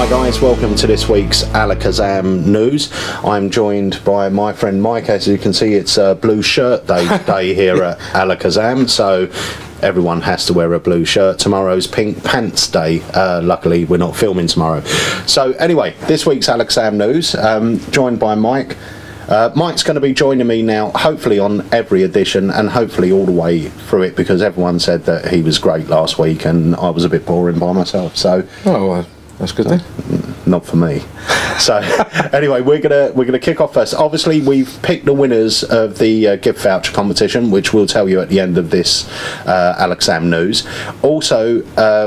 Hi guys, welcome to this week's Alakazam news. I'm joined by my friend Mike. As you can see, it's Blue Shirt Day here at Alakazam, so everyone has to wear a blue shirt. Tomorrow's Pink Pants Day. Luckily, we're not filming tomorrow. So anyway, this week's Alakazam news, joined by Mike. Mike's going to be joining me now, hopefully on every edition and hopefully all the way through it, because everyone said that he was great last week and I was a bit boring by myself. So, that's good then. Not for me. So anyway, we're gonna kick off first. Obviously, we've picked the winners of the gift voucher competition, which we'll tell you at the end of this Alakazam news. Also,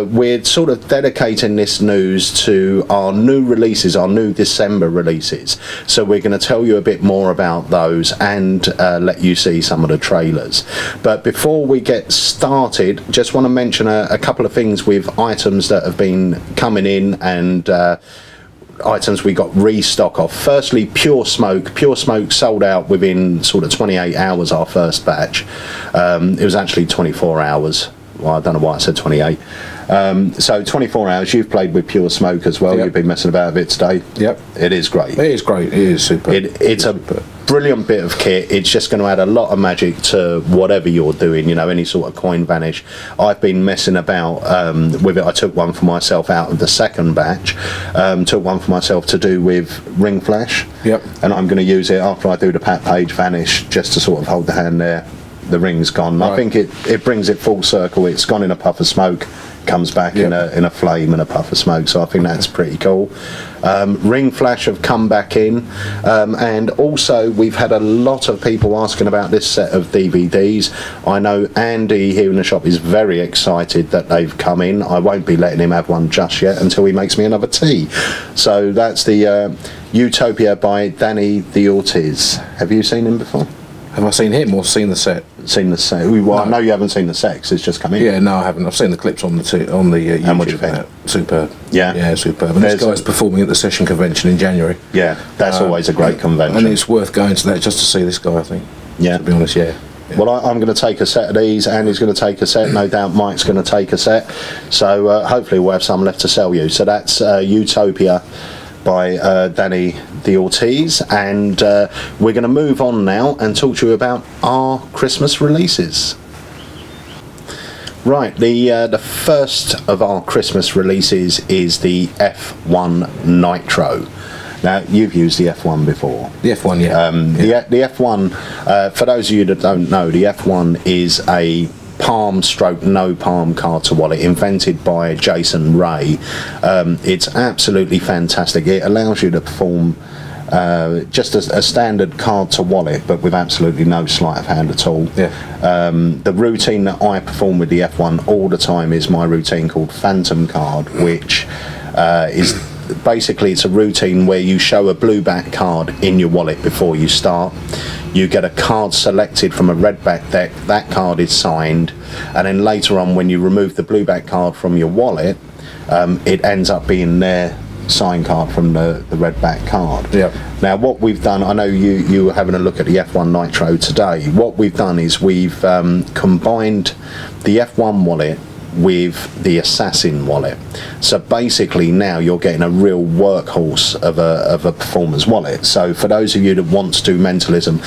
we're sort of dedicating this news to our new releases, our new December releases. So we're going to tell you a bit more about those and let you see some of the trailers. But before we get started, just want to mention a couple of things with items that have been coming in and items we got restock of. Firstly, Pure Smoke. Pure Smoke sold out within sort of 28 hours, our first batch. It was actually 24 hours. Well, I don't know why I said 28. So 24 hours. You've played with Pure Smoke as well. Yep. You've been messing about a bit today. Yep. It is great. It is great. It is super. It's a brilliant bit of kit. It's just going to add a lot of magic to whatever you're doing, you know, any sort of coin vanish. I've been messing about with it. I took one for myself out of the second batch. Took one for myself to do with Ring Flash. Yep. And I'm going to use it after I do the Pat Page vanish, just to sort of hold the hand there. The ring's gone. Right. I think it brings it full circle. It's gone in a puff of smoke, comes back in a flame and a puff of smoke, so I think that's pretty cool. Ring Flash have come back in, and also we've had a lot of people asking about this set of DVDs. I know Andy here in the shop is very excited that they've come in. I won't be letting him have one just yet until he makes me another tea. So that's the Utopia by Danny the Ortiz. Have you seen him before? Have I seen him or seen the set? Seen the set? Well, no. I know you haven't seen the set 'cause it's just come in. Yeah, no, I haven't. I've seen the clips on the YouTube. And what do you think? Superb. Yeah, superb. And this guy's performing at the Session Convention in January. Yeah, that's always a great convention. And it's worth going to that just to see this guy, I think. Yeah. To be honest, yeah. Well, I'm going to take a set of these. Andy's going to take a set. No doubt Mike's going to take a set. So hopefully we'll have some left to sell you. So that's Utopia by Danny the Ortiz, and we're going to move on now and talk to you about our Christmas releases. Right, the first of our Christmas releases is the F1 Nitro. Now, you've used the F1 before. The F1, yeah. The F1, for those of you that don't know, the F1 is a palm stroke no palm card to wallet invented by Jason Ray. It's absolutely fantastic. It allows you to perform just a standard card to wallet, but with absolutely no sleight of hand at all. Yeah. The routine that I perform with the F1 all the time is my routine called Phantom Card, which is basically, it's a routine where you show a blue back card in your wallet before you start. You get a card selected from a red back deck, that card is signed, and then later on when you remove the blue back card from your wallet, it ends up being their sign card from the red back card. Yep. Now what we've done, I know you were having a look at the F1 Nitro today, what we've done is we've combined the F1 wallet with the Assassin wallet. So basically now you're getting a real workhorse of a performer's wallet. So for those of you that want to do mentalism,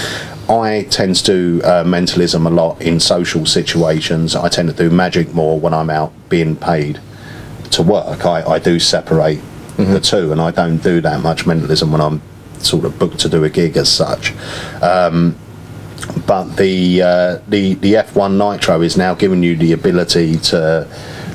I tend to do mentalism a lot in social situations. I tend to do magic more when I'm out being paid to work. I do separate the two, and I don't do that much mentalism when I'm sort of booked to do a gig as such. But the F1 Nitro is now giving you the ability to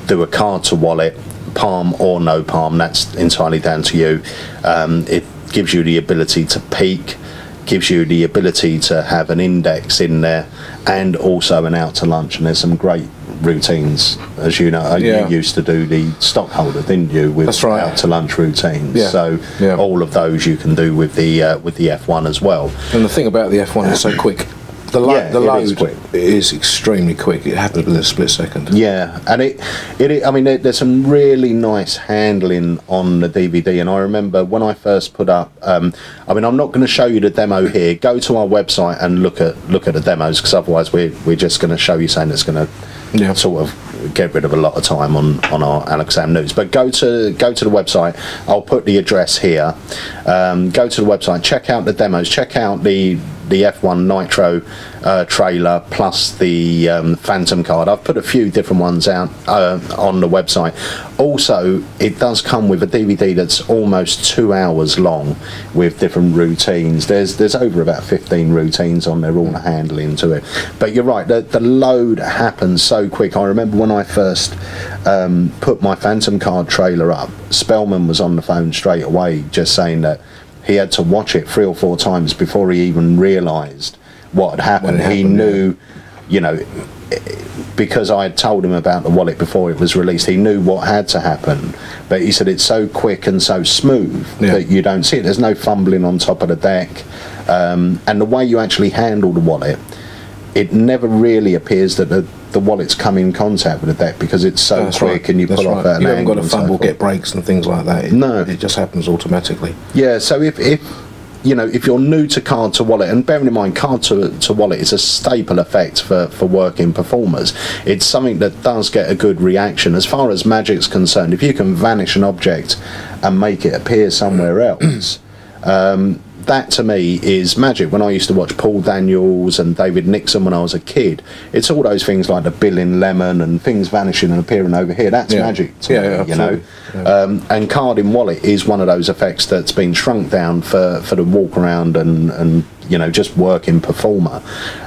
do a card to wallet, palm or no palm, that's entirely down to you. It gives you the ability to peak, gives you the ability to have an index in there, and also an out to lunch. And there's some great routines, as you know. You used to do the stockholder, didn't you, with that's right. out to lunch routines. Yeah. So all of those you can do with the F1 as well. And the thing about the F1 is so quick. The load is extremely quick. It happens within a split second. Yeah, and I mean, there's some really nice handling on the DVD. And I remember when I first put up, I mean, I'm not going to show you the demo here. Go to our website and look at the demos, because otherwise we're just going to show you something that's going to sort of get rid of a lot of time on our Alexam News. But go to the website. I'll put the address here. Go to the website, check out the demos, check out the F1 Nitro trailer plus the Phantom card. I've put a few different ones out on the website. Also, it does come with a DVD that's almost 2 hours long with different routines. There's over about 15 routines on there, all handling to it. But you're right, the load happens so quick. I remember when I first put my Phantom card trailer up, Spellman was on the phone straight away just saying that he had to watch it 3 or 4 times before he even realised what had happened. He knew, you know, because I had told him about the wallet before it was released, he knew what had to happen. But he said it's so quick and so smooth that you don't see it. There's no fumbling on top of the deck. And the way you actually handle the wallet, it never really appears that the wallets come in contact with the deck because it's so quick and you pull off at an angle. You haven't got to fumble, get breaks and things like that. No. It just happens automatically. Yeah, so if you know, if you're new to card to wallet, and bearing in mind card to wallet is a staple effect for working performers, it's something that does get a good reaction. As far as magic's concerned, if you can vanish an object and make it appear somewhere else, that to me is magic. When I used to watch Paul Daniels and David Nixon when I was a kid, it's all those things like the bill in lemon and things vanishing and appearing over here. That's magic to me, you know. And card in wallet is one of those effects that's been shrunk down for the walk around and you know, just working performer.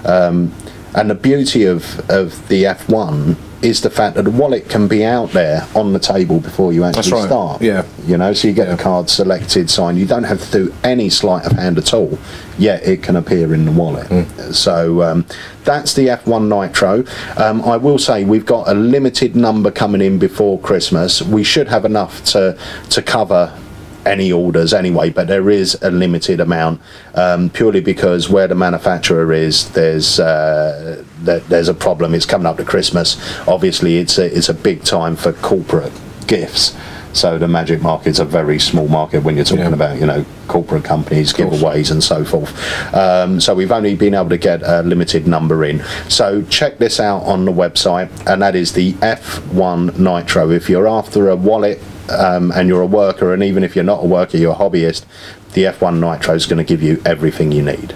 And the beauty of the F1 is the fact that the wallet can be out there on the table before you actually start. Yeah. You know, so you get the card selected, signed. You don't have to do any sleight of hand at all, yet it can appear in the wallet. So that's the F1 Nitro. I will say we've got a limited number coming in before Christmas. We should have enough to cover any orders anyway, but there is a limited amount, purely because where the manufacturer is, there's a problem. It's coming up to Christmas. Obviously it's a big time for corporate gifts, so the magic market's a very small market when you're talking about, you know, corporate companies, giveaways and so forth. So we've only been able to get a limited number in, so check this out on the website, and that is the F1 Nitro. If you're after a wallet and you're a worker, and even if you're not a worker, you're a hobbyist, the F1 Nitro is going to give you everything you need.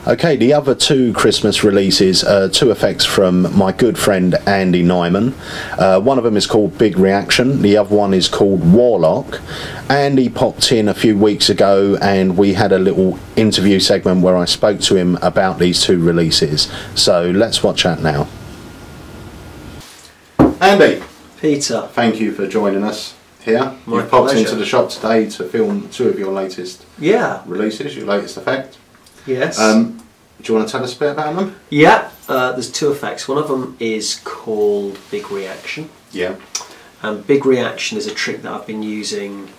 Okay, the other 2 Christmas releases, 2 effects from my good friend Andy Nyman. One of them is called Big Reaction, the other one is called Warlock. Andy popped in a few weeks ago and we had a little interview segment where I spoke to him about these 2 releases. So let's watch that now. Andy. Peter. Thank you for joining us here. You've popped into the shop today to film 2 of your latest releases, your latest effect. Yes. Do you want to tell us a bit about them? Yeah, there's 2 effects. One of them is called Big Reaction. Yeah. And Big Reaction is a trick that I've been using,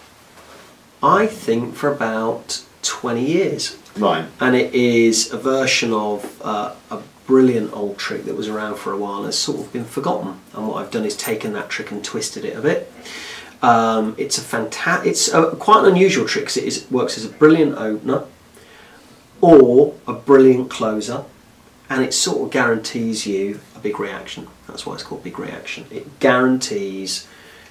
I think, for about 20 years. Right. And it is a version of a brilliant old trick that was around for a while and has sort of been forgotten. And what I've done is taken that trick and twisted it a bit. It's quite an unusual trick because it works as a brilliant opener or a brilliant closer, and it sort of guarantees you a big reaction. That's why it's called Big Reaction. It guarantees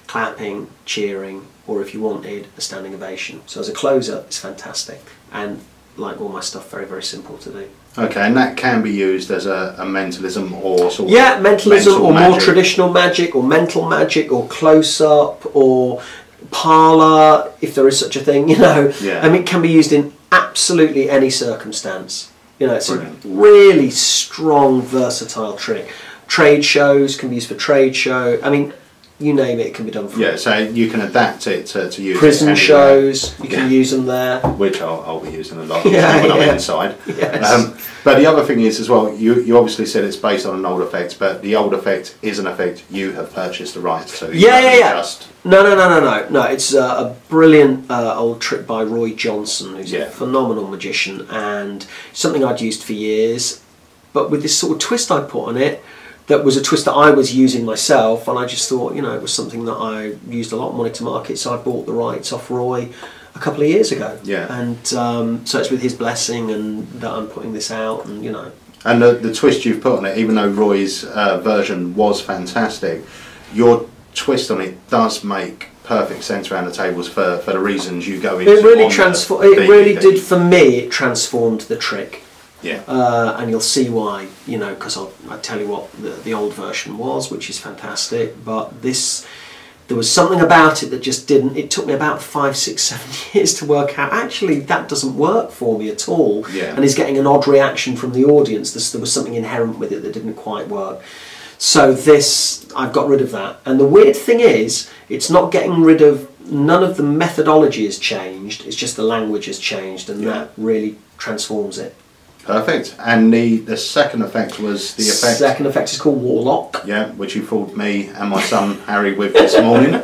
clapping, cheering, or if you wanted, a standing ovation. So as a closer, it's fantastic, and like all my stuff, very, very simple to do. Okay, and that can be used as a mentalism or sort of... Yeah, mentalism or magic. More traditional magic or mental magic or close-up or parlour, if there is such a thing, you know. Yeah. I mean, it can be used in absolutely any circumstance. You know, it's Brilliant. A really strong, versatile trick. Trade shows can be used for trade show. I mean, you name it, it can be done for. Yeah, so you can adapt it to use prison shows. You can use them there, which I'll be using a lot when I'm inside. Yes. But the other thing is as well, you obviously said it's based on an old effect, but the old effect is an effect you have purchased the rights to. No. It's a brilliant old trick by Roy Johnson, who's a phenomenal magician, and something I'd used for years, but with this sort of twist I put on it. That was a twist that I was using myself, and I just thought, you know, it was something that I used a lot and wanted to market, so I bought the rights off Roy a couple of years ago. Yeah. And so it's with his blessing and that I'm putting this out, and you know. And the twist you've put on it, even though Roy's version was fantastic, your twist on it does make perfect sense around the tables for the reasons you go into. It really did for me. It transformed the trick. Yeah. And you'll see why, you know, because I'll tell you what the old version was, which is fantastic, but this, there was something about it that just didn't. It took me about 5, 6, 7 years to work out, actually, that doesn't work for me at all. Yeah. And is getting an odd reaction from the audience. There was something inherent with it that didn't quite work. So this, I've got rid of that. And the weird thing is, it's not getting rid of, none of the methodology has changed, it's just the language has changed, and that really transforms it. Perfect. And the second effect was the effect. Second effect is called Warlock. Yeah, which you fooled me and my son Harry with this morning.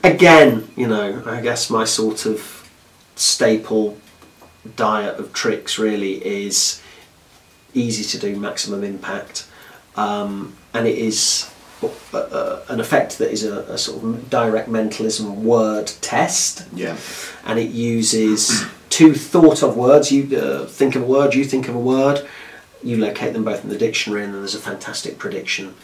Again, you know, I guess my sort of staple diet of tricks really is easy to do, maximum impact, and it is an effect that is a sort of direct mentalism word test. Yeah. And it uses 2 thought of words. You think of a word, you think of a word, you locate them both in the dictionary, and then there's a fantastic prediction,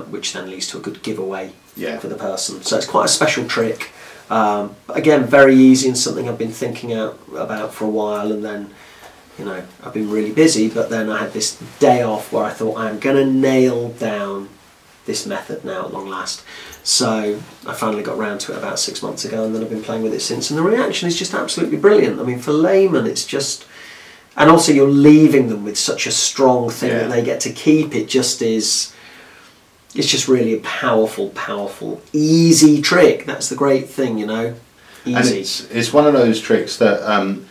which then leads to a good giveaway for the person. So it's quite a special trick. Again, very easy, and something I've been thinking about for a while, and then, you know, I've been really busy, but then I had this day off where I thought, I'm going to nail down this method now at long last. So I finally got round to it about 6 months ago, and then I've been playing with it since, and the reaction is just absolutely brilliant. I mean, for laymen, it's just, and also you're leaving them with such a strong thing that they get to keep. It just is, it's just really a powerful, easy trick. That's the great thing, you know, easy. And it's one of those tricks that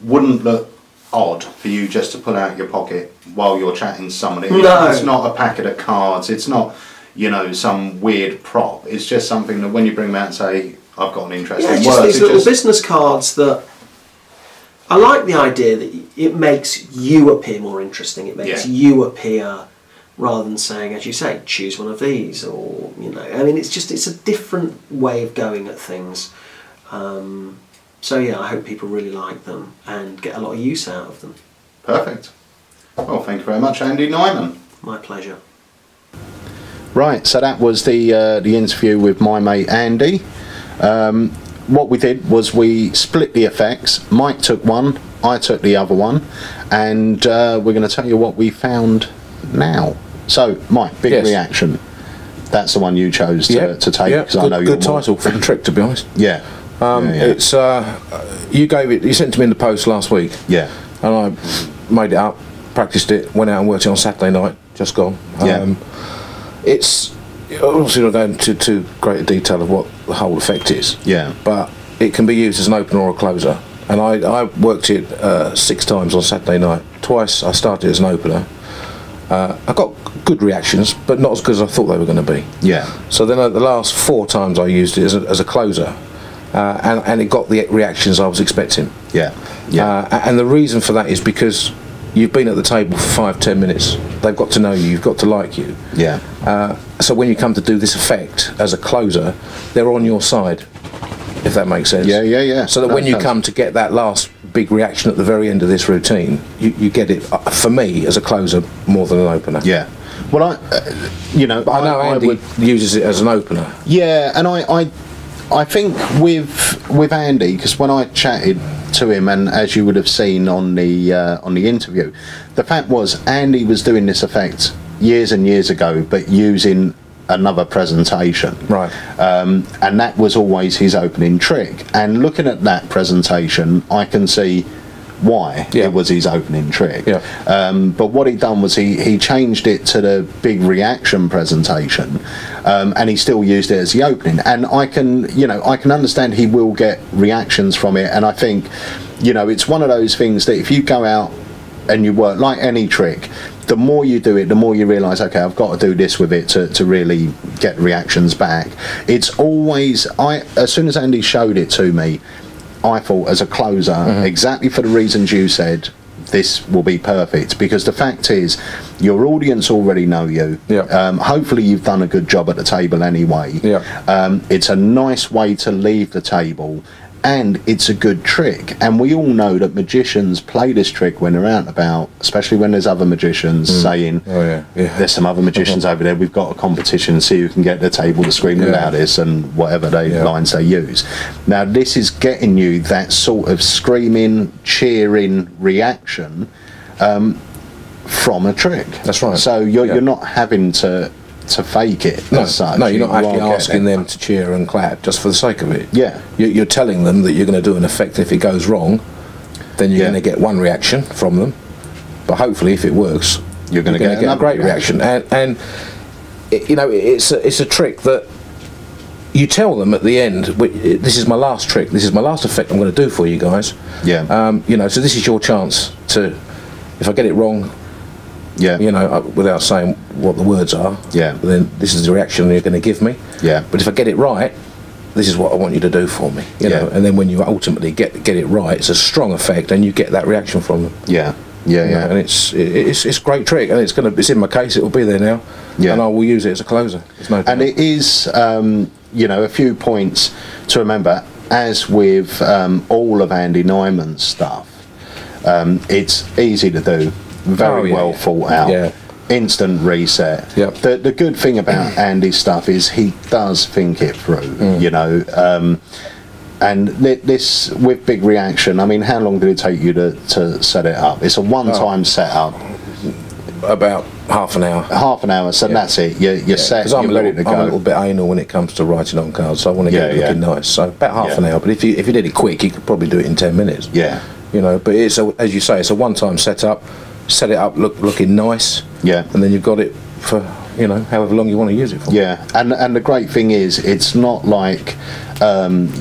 wouldn't look odd for you just to pull out your pocket while you're chatting to somebody. No. It's not a packet of cards, it's not, you know, some weird prop. It's just something that when you bring them out and say, I've got an interesting it's word. Just these little business cards that, I like the idea that it makes you appear more interesting. It makes you appear, rather than saying, as you say, choose one of these, or, you know, I mean, it's just, it's a different way of going at things. So yeah, I hope people really like them and get a lot of use out of them. Perfect. Well, thank you very much, Andy Nyman. My pleasure. Right, so that was the interview with my mate Andy. What we did was we split the effects. Mike took one, I took the other one, and we're going to tell you what we found now. So, Mike, big reaction. That's the one you chose to take, because I know you're good title for the trick, to be honest. Yeah. It's you gave it. You sent it to me in the post last week. Yeah. And I made it up, practiced it, went out and worked it on Saturday night. Just gone. It's obviously not going into too great a detail of what the whole effect is. Yeah. But it can be used as an opener or a closer. And I worked it 6 times on Saturday night. Twice I started as an opener. I got good reactions, but not as good as I thought they were going to be. Yeah. So then the last 4 times I used it as a closer, and it got the reactions I was expecting. Yeah. Yeah. And the reason for that is because you've been at the table for 5-10 minutes. They've got to know you. You've got to like you. Yeah. So when you come to do this effect as a closer, they're on your side, if that makes sense. Yeah, yeah, yeah. So that when you come to get that last big reaction at the very end of this routine, you get it, for me, as a closer more than an opener. Yeah. Well, you know, but I know Andy uses it as an opener. Yeah, and I think with Andy, because when I chatted to him, and as you would have seen on the interview, the fact was Andy was doing this effect years and years ago, but using another presentation, right? And that was always his opening trick. And looking at that presentation, I can see why it was his opening trick. But what he done was he changed it to the big reaction presentation, and he still used it as the opening. And I can understand he will get reactions from it. And I think, you know, it's one of those things that if you go out and you work like any trick, the more you do it, the more you realise, okay, I've got to do this with it to really get reactions back. It's always, as soon as Andy showed it to me, I thought as a closer, exactly for the reasons you said, this will be perfect, because the fact is your audience already know you. Hopefully you've done a good job at the table anyway. It's a nice way to leave the table, and it's a good trick, and we all know that magicians play this trick when they're out and about, especially when there's other magicians saying, oh yeah, there's some other magicians over there, we've got a competition, see who can get the table to scream the loudest, and whatever lines they use. Now this is getting you that sort of screaming, cheering reaction from a trick. That's right. So you're not having to fake it as such. No, you're not actually are asking them to cheer and clap just for the sake of it. Yeah. You're telling them that you're going to do an effect. If it goes wrong, then you're going to get one reaction from them. But hopefully, if it works, you're going to get a great reaction. And you know, it's a trick that you tell them at the end. This is my last trick. This is my last effect I'm going to do for you guys. Yeah. You know, so this is your chance to. If I get it wrong. Yeah. You know, without saying what the words are. Yeah. Then this is the reaction you're going to give me. Yeah. But if I get it right, this is what I want you to do for me. You know. And then when you ultimately get it right, it's a strong effect, and you get that reaction from them. Yeah. Yeah. You know, and it's a great trick, and it's in my case. It will be there now. Yeah. And I will use it as a closer. There's no doubt. And it is, you know, a few points to remember. As with all of Andy Nyman's stuff, it's easy to do. Very well thought out, instant reset. Yep. The good thing about Andy's stuff is he does think it through, you know. And this with Big Reaction, I mean, how long did it take you to set it up? It's a one-time setup. About half an hour. Half an hour, so that's it. You're set, you're ready to go. I'm a little bit anal when it comes to writing on cards, so I want to get it looking nice. So about half an hour, but if you did it quick, you could probably do it in 10 minutes. Yeah. You know, but it's, as you say, it's a one-time setup. Set it up looking nice, and then you've got it for, you know, however long you want to use it for. Yeah, and the great thing is, it's not like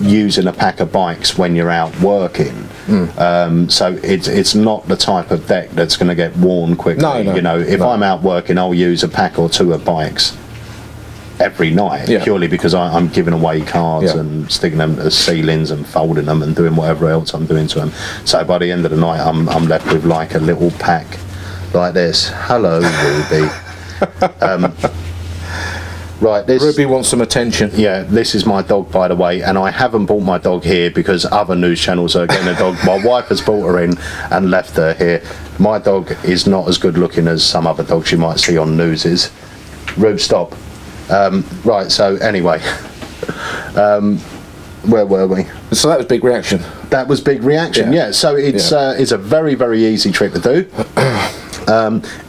using a pack of bikes when you're out working. So it's not the type of deck that's going to get worn quickly. No, you know, if I'm out working, I'll use a pack or two of bikes every night, purely because I'm giving away cards and sticking them to ceilings and folding them and doing whatever else I'm doing to them. So by the end of the night, I'm left with like a little pack like this. Hello, Ruby. Right, this Ruby wants some attention. Yeah, this is my dog, by the way, and I haven't brought my dog here because other news channels are getting a dog. My wife has brought her in and left her here. My dog is not as good looking as some other dogs you might see on newses. Rube, stop. Right, so anyway, where were we? So that was Big Reaction. That was Big Reaction, yeah. So it's a very, very easy trick to do.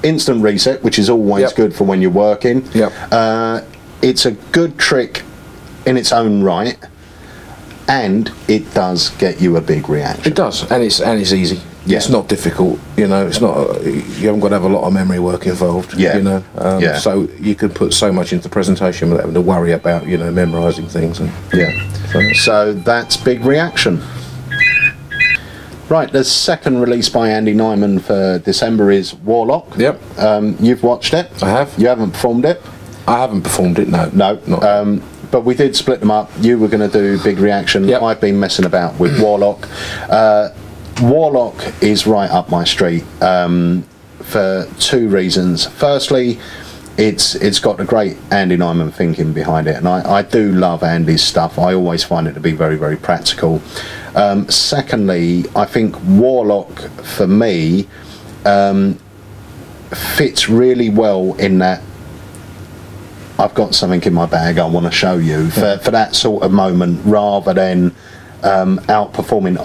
Instant reset, which is always good for when you're working. It's a good trick in its own right, and it does get you a big reaction. It does, and it's easy. It's not difficult, you know. It's not. You haven't got to have a lot of memory work involved. You know. So you can put so much into the presentation without having to worry about, you know, memorising things. And so that's Big Reaction. Right, the second release by Andy Nyman for December is Warlock. Yep. You've watched it. I have. You haven't performed it. I haven't performed it. No. No. Not. But we did split them up. You were going to do Big Reaction. I've been messing about with Warlock. Warlock is right up my street for two reasons. Firstly, it's got a great Andy Nyman thinking behind it, and I do love Andy's stuff. I always find it to be very, very practical. Secondly, I think Warlock for me fits really well in that I've got something in my bag I want to show you for that sort of moment, rather than outperforming.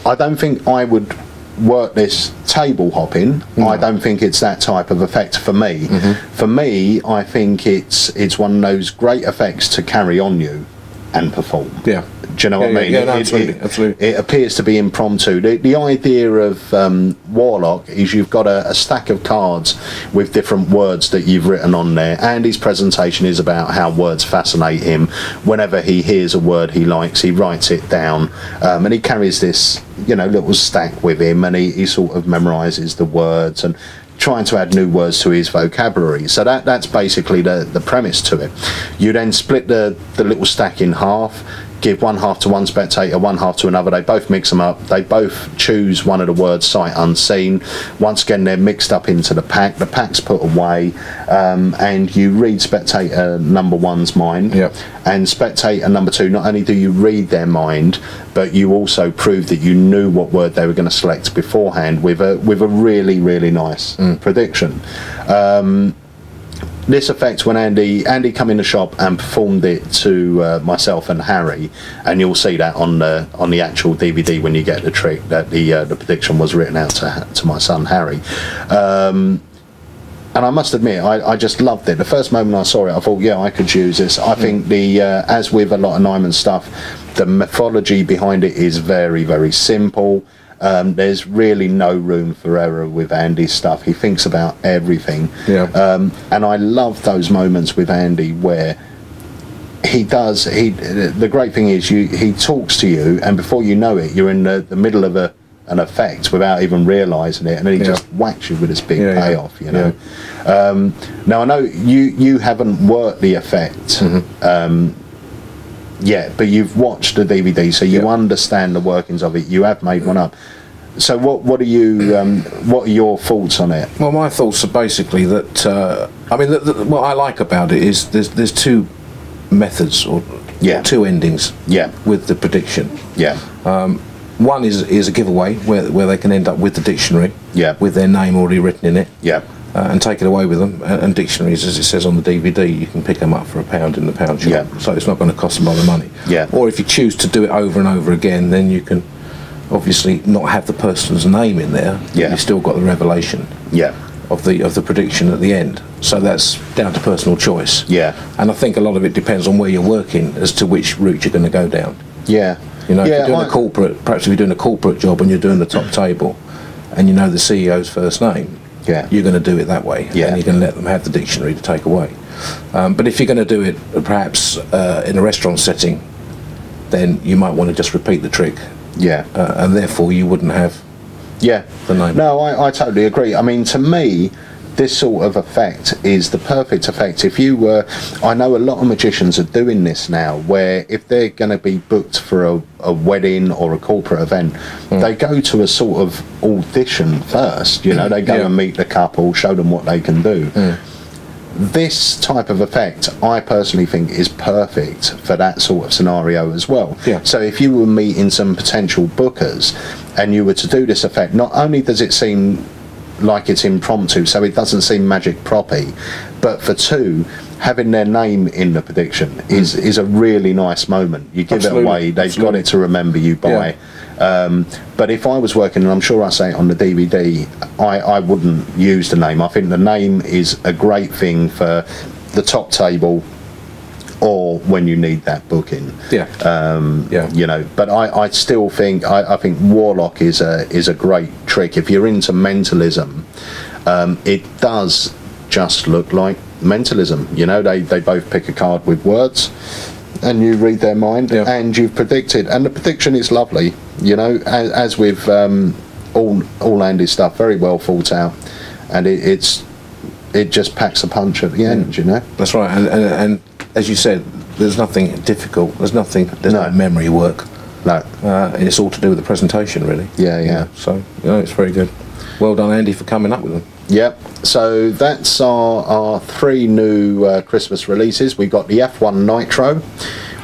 I don't think I would work this table hopping. I don't think it's that type of effect for me. For me, I think it's one of those great effects to carry on you and perform. Do you know what I mean? Yeah, no, absolutely. It appears to be impromptu. The idea of Warlock is you've got a stack of cards with different words that you've written on there. Andy's presentation is about how words fascinate him. Whenever he hears a word he likes, he writes it down, and he carries this, you know, little stack with him, and he sort of memorises the words and trying to add new words to his vocabulary. So that's basically the premise to it. You then split the little stack in half, give one half to one spectator, one half to another. They both mix them up. They both choose one of the words sight unseen. Once again, they're mixed up into the pack. The pack's put away, and you read spectator number one's mind. Yep. And spectator number two, not only do you read their mind, but you also prove that you knew what word they were going to select beforehand with a really, really nice prediction. This effect, when Andy come in the shop and performed it to myself and Harry, and you'll see that on the actual DVD when you get the trick, that the prediction was written out to my son Harry. And I must admit, I just loved it. The first moment I saw it, I thought, yeah, I could use this. I think as with a lot of Nyman stuff, the mythology behind it is very, very simple. There's really no room for error with Andy's stuff. He thinks about everything. Yeah. And I love those moments with Andy where the great thing is he talks to you, and before you know it, you're in the middle of an effect without even realising it, and then he just whacks you with this big payoff, you know. Now I know you haven't worked the effect yet, but you've watched the DVD, so you understand the workings of it. You have made one up. So what are your thoughts on it? Well, my thoughts are basically that I mean, what I like about it is there's two methods or two endings with the prediction. One is a giveaway where they can end up with the dictionary with their name already written in it. And take it away with them. And dictionaries, as it says on the DVD, you can pick them up for £1 in the pound shop. So it's not going to cost them a lot of money. Or if you choose to do it over and over again, then you can obviously not have the person's name in there. You've still got the revelation of the prediction at the end. So that's down to personal choice. And I think a lot of it depends on where you're working as to which route you're going to go down. You know, if you're doing a corporate, perhaps if you're doing a corporate job and you're doing the top table, and you know the CEO's first name, you're going to do it that way, and you're going to let them have the dictionary to take away. But if you're going to do it perhaps in a restaurant setting, then you might want to just repeat the trick, and therefore you wouldn't have the name. No, I totally agree. I mean, to me, this sort of effect is the perfect effect. If you were, I know a lot of magicians are doing this now, where if they're going to be booked for a wedding or a corporate event, they go to a sort of audition first. You know, they go and meet the couple, show them what they can do. This type of effect, I personally think, is perfect for that sort of scenario as well. So if you were meeting some potential bookers and you were to do this effect, not only does it seem like it's impromptu, so it doesn't seem magic proppy, but for two, having their name in the prediction is a really nice moment. You give it away, they've got it to remember you by. But if I was working, and I'm sure I say it on the DVD, I wouldn't use the name. I think the name is a great thing for the top table or when you need that booking. You know, but I still think I think Warlock is a great trick. If you're into mentalism, it does just look like mentalism. You know, they both pick a card with words, and you read their mind, and you've predicted, and the prediction is lovely. You know, as with all Andy's stuff, very well thought out, and it just packs a punch at the end. You know, that's right, and as you said, there's nothing difficult. There's no memory work. No, it's all to do with the presentation, really. So you know, it's very good. Well done, Andy, for coming up with them. So that's our three new Christmas releases. We've got the F1 Nitro,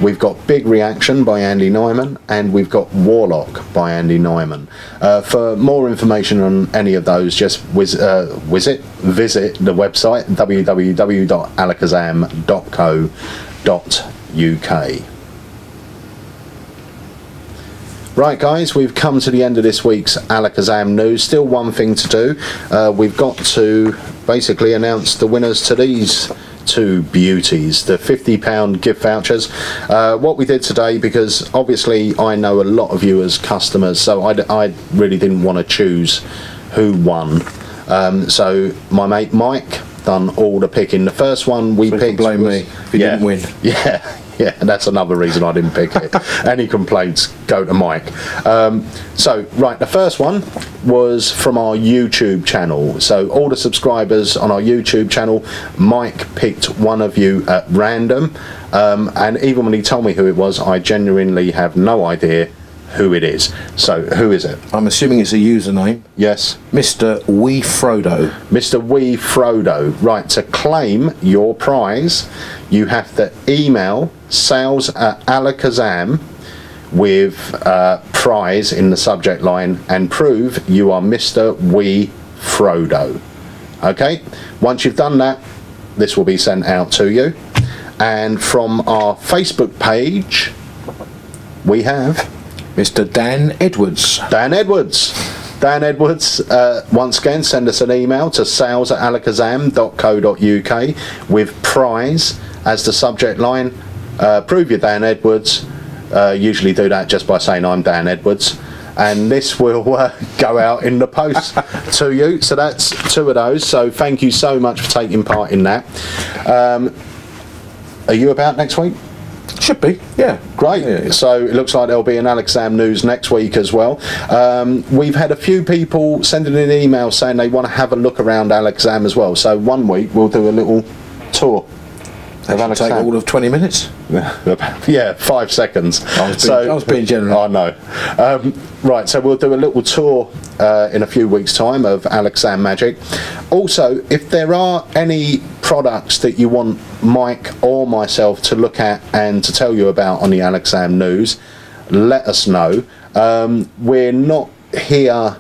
we've got Big Reaction by Andy Nyman, and we've got Warlock by Andy Nyman. For more information on any of those, just visit the website www.alakazam.co.uk. Right guys, we've come to the end of this week's Alakazam news. Still one thing to do. We've got to basically announce the winners to these two beauties, the £50 gift vouchers. What we did today, because obviously I know a lot of you as customers, so I really didn't want to choose who won. So my mate Mike done all the picking. The first one we picked blame me if you didn't win. Yeah, that's another reason I didn't pick it. Any complaints, go to Mike. So, right, the first one was from our YouTube channel. So, all the subscribers on our YouTube channel, Mike picked one of you at random. And even when he told me who it was, I genuinely have no idea who it is. So, who is it? I'm assuming it's a username. Yes. Mr. Wee Frodo. Mr. Wee Frodo. Right, to claim your prize, you have to email sales@alakazam with prize in the subject line and prove you are Mr. Wee Frodo. Okay? Once you've done that, this will be sent out to you. And from our Facebook page, we have Mr. Dan Edwards. Dan Edwards. Dan Edwards, once again, send us an email to sales@alakazam.co.uk with prize as the subject line. Prove you're Dan Edwards. Usually do that just by saying I'm Dan Edwards. And this will go out in the post to you. So that's 2 of those. So thank you so much for taking part in that. Are you about next week? Should be, yeah. Great. Yeah. So it looks like there'll be an Alakazam news next week as well. We've had a few people sending an email saying they want to have a look around Alakazam as well. So one week we'll do a little tour. That'll take all of 20 minutes. Yeah, 5 seconds. I was being generous. I know. Right, so we'll do a little tour in a few weeks' time of Alakazam Magic. Also, if there are any products that you want Mike or myself to look at and to tell you about on the Alakazam news, let us know. We're not here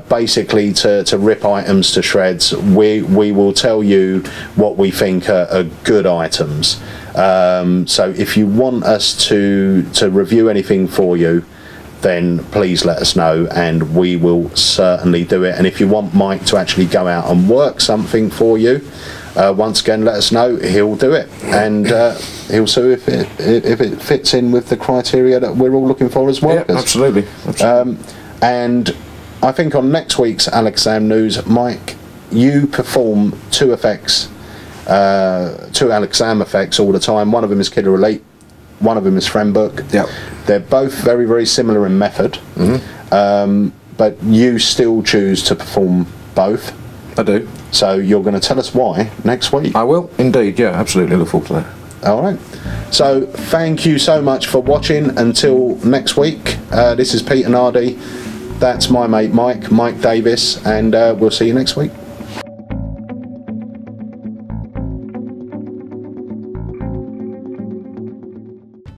basically to rip items to shreds. We will tell you what we think are good items. So if you want us to review anything for you, then please let us know and we will certainly do it. And if you want Mike to actually go out and work something for you, once again let us know. He'll do it, and he'll see if it fits in with the criteria that we're all looking for as workers. Yeah, absolutely. And I think on next week's Alakazam news, Mike, you perform 2 effects, 2 Alakazam effects all the time. One of them is Killer Elite, one of them is Friend Book. Yep. They're both very, very similar in method, but you still choose to perform both. I do. So you're going to tell us why next week. I will, indeed, yeah, absolutely. Look forward to that. Alright, so thank you so much for watching. Until next week, this is Peter Nardi. That's my mate Mike Davis, and we'll see you next week.